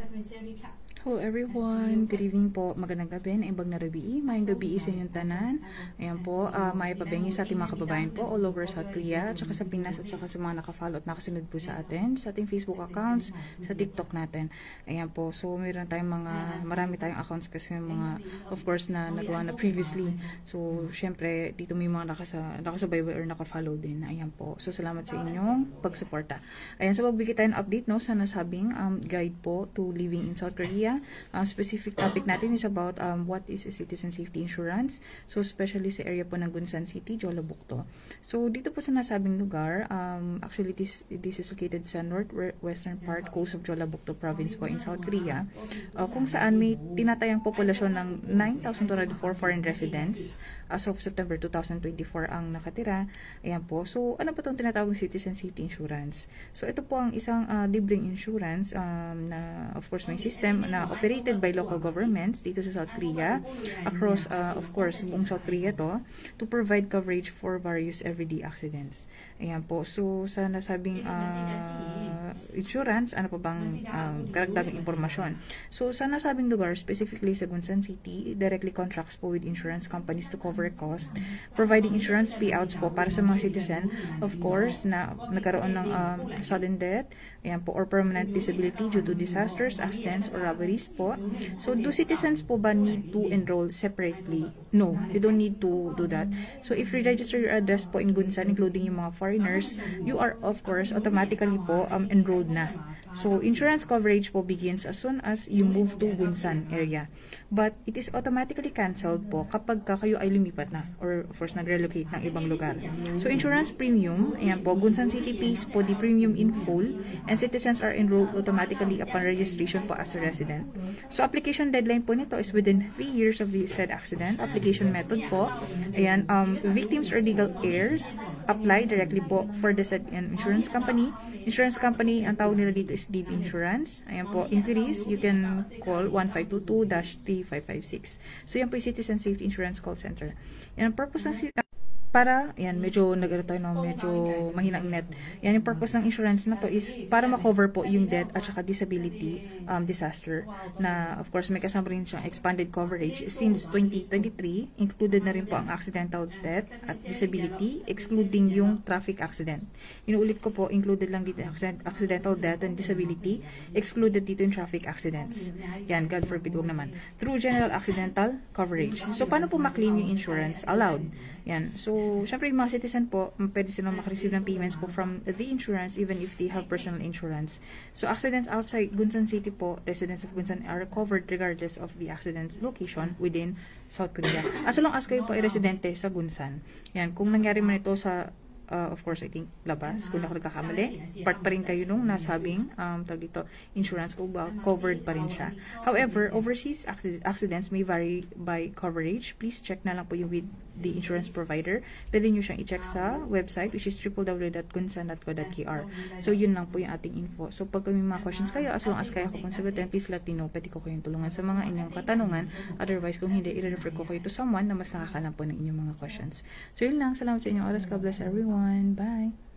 Hello everyone, good evening po, magandang gabi, naimbag na rabi, mayang gabi sa inyong tanan. Ayan po, may pabengi sa ating mga kababayan po all over South Korea, at saka sa Pinas, at saka sa mga nakafollow at nakasunod po sa atin, sa ating Facebook accounts, sa TikTok natin. Ayan po, so mayroon tayong marami tayong accounts kasi mga, of course, na nagawa na previously. So, syempre, dito may mga nakasubaybay or nakafollow din. Ayan po, so salamat sa inyong pagsuporta. Ayan, so magbigay tayo ng update no, sa nasabing guide po to living in South Korea. Specific topic natin is about what is a citizen safety insurance. So especially sa area po ng Gunsan City, Jeollabuk-do. So dito po sa nasabing lugar, actually this is located sa northwestern part coast of Jeollabuk-do province po in South Korea, kung saan may tinatayang populasyon ng 9,204 foreign residents as of September 2024 ang nakatira. Ayan po. So ano po itong tinatawag citizen safety insurance? So ito po ang isang libreng insurance na of course may system na operated by local governments dito sa South Korea across of course buong South Korea to provide coverage for various everyday accidents. Ayan po. So sa nasabing insurance, ano pa bang karagdagang impormasyon? So sa nasabing lugar, specifically sa Gunsan City, directly contracts po with insurance companies to cover cost, providing insurance payouts po para sa mga citizen, of course, na nagkaroon ng sudden death, ayan po, or permanent disability due to disasters, accidents, or robberies po. So, do citizens po ba need to enroll separately? No, you don't need to do that. So, if you register your address po in Gunsan, including yung mga foreigners, you are, of course, automatically po enrolled na. So, insurance coverage po begins as soon as you move to Gunsan area. But, it is automatically cancelled po kapag kayo ay lumipat na or, of course, nag-relocate ng ibang lugar. So, insurance premium, ayan po, Gunsan City pays po the premium in full and citizens are enrolled automatically upon registration po as a resident. So, application deadline po nito is within 3 years of the said accident. Application method po, ayan, victims or legal heirs apply directly po for the said insurance company. Insurance company, ang tawag nila dito is DB Insurance. Ayan po, inquiries, you can call 1522-3556. So, yan po yung Citizen Safety Insurance Call Center. Yan ang purpose ng para, yan, medyo medyo mahinang net. Yan, yung purpose ng insurance na to is para ma-cover po yung death at saka disability disaster na, of course, may kasama rin siyang expanded coverage since 2023. Included na rin po ang accidental death at disability, excluding yung traffic accident. Inuulit ko po, included lang dito accidental death and disability, excluded dito yung traffic accidents. Yan, God forbid, wag naman. Through general accidental coverage. So, paano po ma-claim yung insurance? Allowed. Yan. So, syempre yung mga citizen po, pwede silang makareceive ng payments po from the insurance even if they have personal insurance. So, accidents outside Gunsan City po, residents of Gunsan are covered regardless of the accident's location within South Korea. As long as kayo po ay residente sa Gunsan. Yan. Kung nangyari man ito sa of course, I think, labas, kung ako nagkakamali, part pa rin kayo nung nasabing, tawag dito, insurance ko ba, covered pa rin siya. However, overseas accidents may vary by coverage. Please check na lang po yung with the insurance provider. Pwede nyo siyang i-check sa website, which is www.gunsan.co.kr. So, yun lang po yung ating info. So, pag may mga questions kayo, as long as kaya ko pong sagutin, please let me know. Pwede ko kayong tulungan sa mga inyong katanungan. Otherwise, kung hindi, i-refer ko kayo to someone na mas nakakalam po ng inyong mga questions. So, yun lang. Salamat sa inyong oras. God bless everyone. Bye!